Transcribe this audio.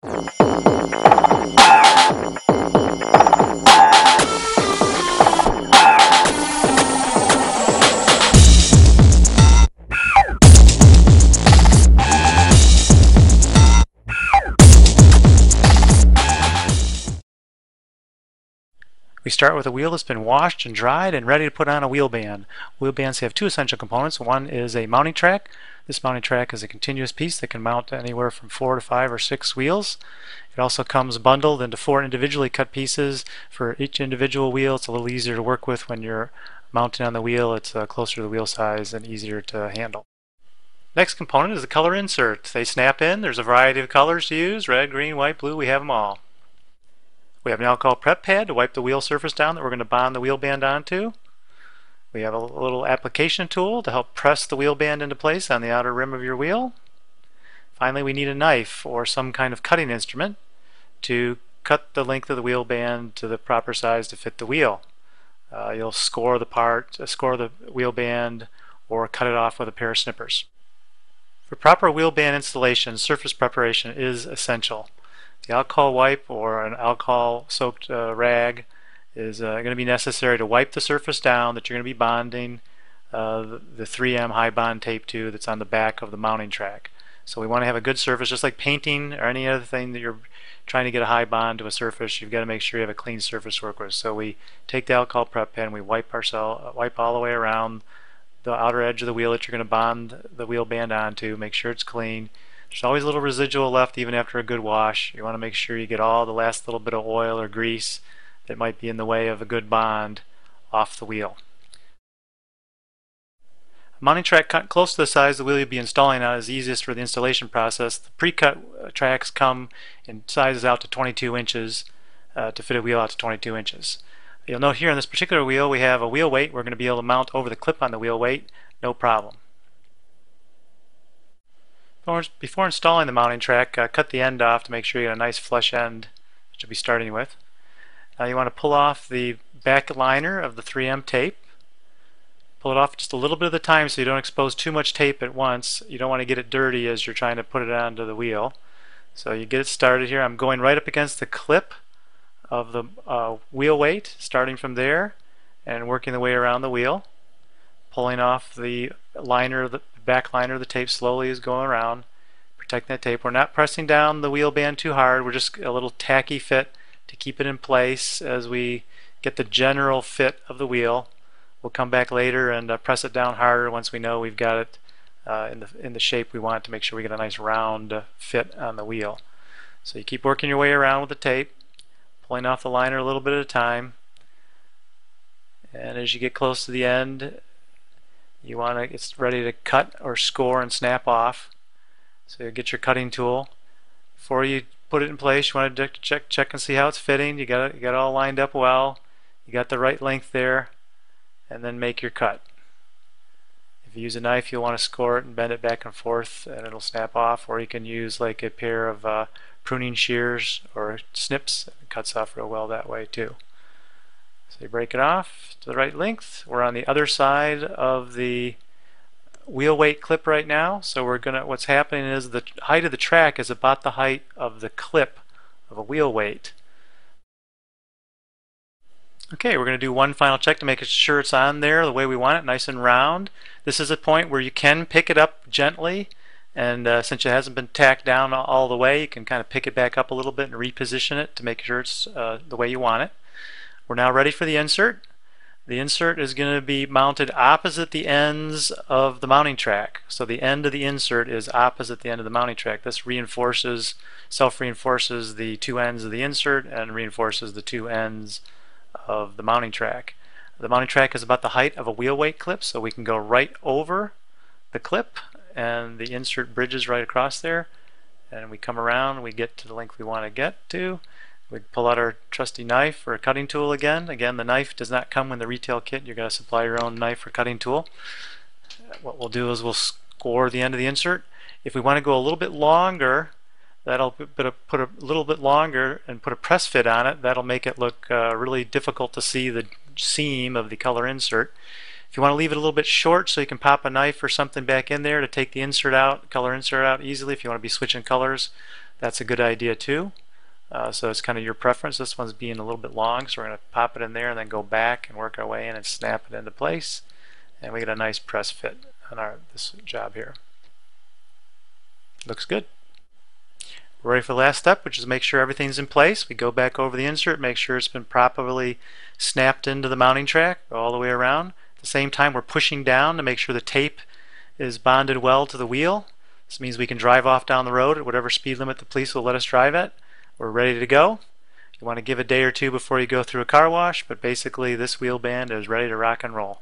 We start with a wheel that's been washed and dried and ready to put on a wheel band. Wheel bands have two essential components. One is a mounting track. This mounting track is a continuous piece that can mount anywhere from 4 to 5 or 6 wheels. It also comes bundled into 4 individually cut pieces for each individual wheel. It's a little easier to work with when you're mounting on the wheel. It's closer to the wheel size and easier to handle. Next component is the color insert. They snap in. There's a variety of colors to use: red, green, white, blue. We have them all. We have an alcohol prep pad to wipe the wheel surface down that we're going to bond the wheel band onto. We have a little application tool to help press the wheel band into place on the outer rim of your wheel. Finally, we need a knife or some kind of cutting instrument to cut the length of the wheel band to the proper size to fit the wheel. You'll score the wheel band or cut it off with a pair of snippers. For proper wheel band installation, surface preparation is essential. The alcohol wipe or an alcohol soaked rag is going to be necessary to wipe the surface down that you're going to be bonding the 3M high bond tape to that's on the back of the mounting track. So we want to have a good surface, just like painting or any other thing that you're trying to get a high bond to a surface. You've got to make sure you have a clean surface to work with. So we take the alcohol prep pad and we wipe all the way around the outer edge of the wheel that you're going to bond the wheel band onto. Make sure it's clean. There's always a little residual left even after a good wash. You want to make sure you get all the last little bit of oil or grease that might be in the way of a good bond off the wheel. A mounting track cut close to the size of the wheel you'll be installing on is easiest for the installation process. The pre-cut tracks come in sizes out to 22 inches to fit a wheel out to 22 inches. You'll note here on this particular wheel we have a wheel weight. We're going to be able to mount over the clip on the wheel weight, no problem. Before installing the mounting track, cut the end off to make sure you get a nice flush end that you'll be starting with. Now you want to pull off the back liner of the 3M tape. Pull it off just a little bit at a time so you don't expose too much tape at once. You don't want to get it dirty as you're trying to put it onto the wheel. So you get it started here. I'm going right up against the clip of the wheel weight, starting from there and working the way around the wheel. Pulling off the liner, the back liner of the tape slowly is going around, protecting that tape. We're not pressing down the wheel band too hard. We're just a little tacky fit to keep it in place as we get the general fit of the wheel. We'll come back later and press it down harder once we know we've got it in the shape we want, to make sure we get a nice round fit on the wheel. So you keep working your way around with the tape, pulling off the liner a little bit at a time, and as you get close to the end it's ready to cut or score and snap off. So you get your cutting tool. Before you put it in place, you want to check and see how it's fitting. You got it all lined up well. You got the right length there, and then make your cut. If you use a knife, you'll want to score it and bend it back and forth, and it'll snap off. Or you can use like a pair of pruning shears or snips. It cuts off real well that way too. So you break it off to the right length. We're on the other side of the wheel weight clip right now. So what's happening is the height of the track is about the height of the clip of a wheel weight. Okay, we're going to do one final check to make sure it's on there the way we want it, nice and round. This is a point where you can pick it up gently, and since it hasn't been tacked down all the way, you can kind of pick it back up a little bit and reposition it to make sure it's the way you want it. We're now ready for the insert. The insert is going to be mounted opposite the ends of the mounting track. So the end of the insert is opposite the end of the mounting track. This self-reinforces the two ends of the insert and reinforces the two ends of the mounting track. The mounting track is about the height of a wheel weight clip, so we can go right over the clip and the insert bridges right across there, and we come around and we get to the length we want to get to. We pull out our trusty knife or a cutting tool again. Again, the knife does not come in the retail kit. You're going to supply your own knife or cutting tool. What we'll do is we'll score the end of the insert. If we want to go a little bit longer, that'll put a little bit longer and put a press fit on it. That'll make it look really difficult to see the seam of the color insert. If you want to leave it a little bit short so you can pop a knife or something back in there to take the insert out, color insert out easily, if you want to be switching colors, that's a good idea too. So it's kind of your preference. This one's being a little bit long, so we're going to pop it in there and then go back and work our way in and snap it into place. And we get a nice press fit on this job here. Looks good. We're ready for the last step, which is make sure everything's in place. We go back over the insert, make sure it's been properly snapped into the mounting track all the way around. At the same time, we're pushing down to make sure the tape is bonded well to the wheel. This means we can drive off down the road at whatever speed limit the police will let us drive at. We're ready to go. You want to give a day or two before you go through a car wash, but basically this wheel band is ready to rock and roll.